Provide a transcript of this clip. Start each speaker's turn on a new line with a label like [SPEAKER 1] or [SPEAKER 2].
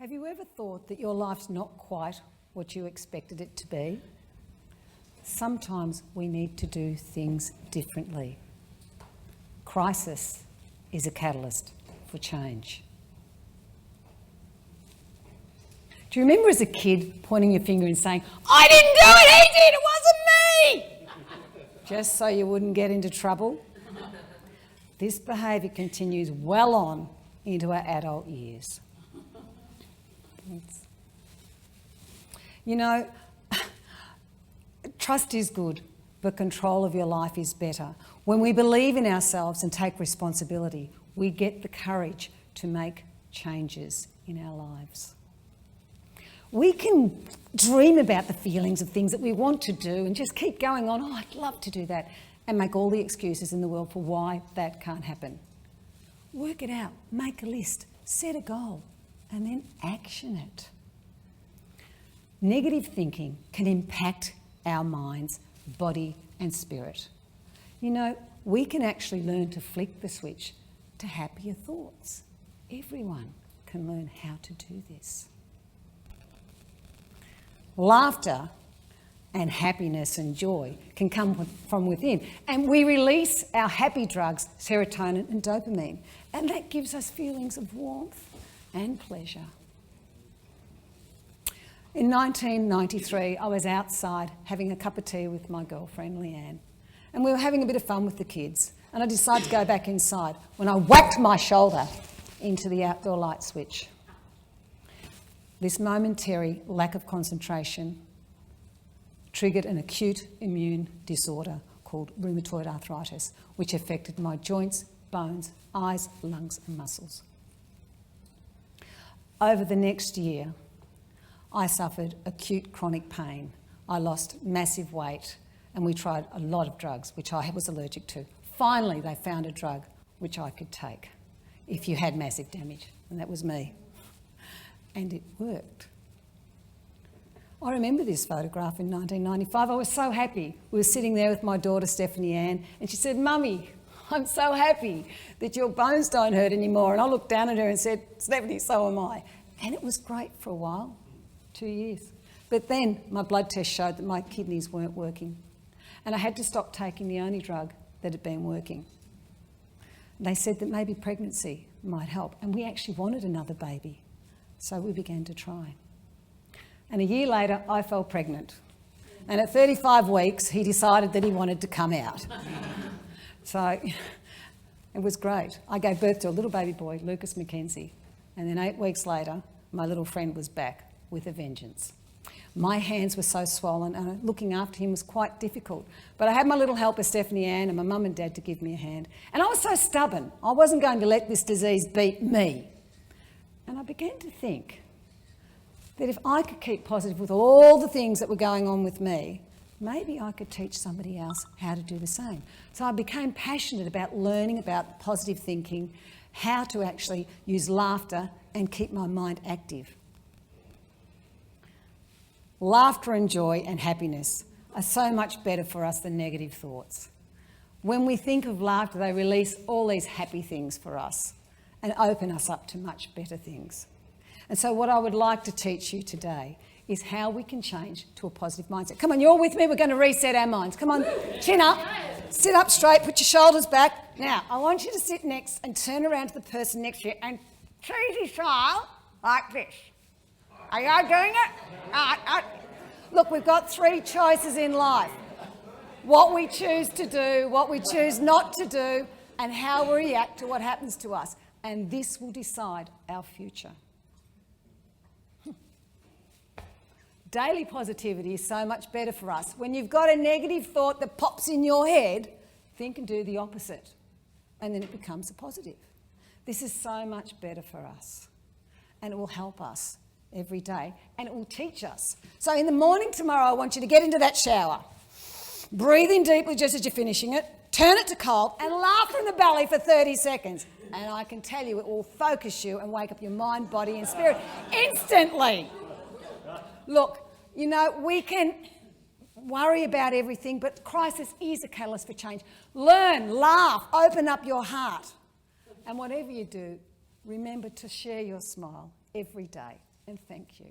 [SPEAKER 1] Have you ever thought that your life's not quite what you expected it to be? Sometimes we need to do things differently. Crisis is a catalyst for change. Do you remember as a kid pointing your finger and saying, "I didn't do it, he did, it wasn't me!" Just so you wouldn't get into trouble? This behaviour continues well on into our adult years. You know, trust is good, but control of your life is better. When we believe in ourselves and take responsibility, we get the courage to make changes in our lives. We can dream about the feelings of things that we want to do and just keep going on, "Oh, I'd love to do that," and make all the excuses in the world for why that can't happen. Work it out, make a list, set a goal, and then action it. Negative thinking can impact our minds, body, and spirit. You know, we can actually learn to flick the switch to happier thoughts. Everyone can learn how to do this. Laughter and happiness and joy can come from within, and we release our happy drugs, serotonin and dopamine, and that gives us feelings of warmth and pleasure. In 1993, I was outside having a cup of tea with my girlfriend Leanne, and we were having a bit of fun with the kids, and I decided to go back inside when I whacked my shoulder into the outdoor light switch. This momentary lack of concentration triggered an acute immune disorder called rheumatoid arthritis, which affected my joints, bones, eyes, lungs and muscles. Over the next year, I suffered acute chronic pain. I lost massive weight, and we tried a lot of drugs, which I was allergic to. Finally, they found a drug which I could take if you had massive damage, and that was me. And it worked. I remember this photograph in 1995. I was so happy. We were sitting there with my daughter, Stephanie Ann, and she said, "Mummy, I'm so happy that your bones don't hurt anymore." And I looked down at her and said, "Stephanie, so am I." And it was great for a while, 2 years. But then my blood test showed that my kidneys weren't working. And I had to stop taking the only drug that had been working. They said that maybe pregnancy might help. And we actually wanted another baby. So we began to try. And a year later, I fell pregnant. And at 35 weeks, he decided that he wanted to come out. So it was great. I gave birth to a little baby boy, Lucas Mackenzie. And then 8 weeks later, my little friend was back with a vengeance. My hands were so swollen and looking after him was quite difficult. But I had my little helper, Stephanie Ann, and my mum and dad to give me a hand. And I was so stubborn. I wasn't going to let this disease beat me. And I began to think that if I could keep positive with all the things that were going on with me, maybe I could teach somebody else how to do the same. So I became passionate about learning about positive thinking, how to actually use laughter and keep my mind active. Laughter and joy and happiness are so much better for us than negative thoughts. When we think of laughter, they release all these happy things for us and open us up to much better things. And so what I would like to teach you today is how we can change to a positive mindset. Come on, you're with me. We're going to reset our minds. Come on, chin up, sit up straight, put your shoulders back. Now, I want you to sit next and turn around to the person next to you and cheesy smile like this. Are you doing it? Look, we've got 3 choices in life. What we choose to do, what we choose not to do, and how we react to what happens to us. And this will decide our future. Daily positivity is so much better for us. When you've got a negative thought that pops in your head, think and do the opposite. And then it becomes a positive. This is so much better for us. And it will help us every day. And it will teach us. So in the morning tomorrow, I want you to get into that shower. Breathe in deeply just as you're finishing it. Turn it to cold and laugh from the belly for 30 seconds. And I can tell you it will focus you and wake up your mind, body and spirit instantly. Look, you know, we can worry about everything, but crisis is a catalyst for change. Learn, laugh, open up your heart. And whatever you do, remember to share your smile every day. and thank you.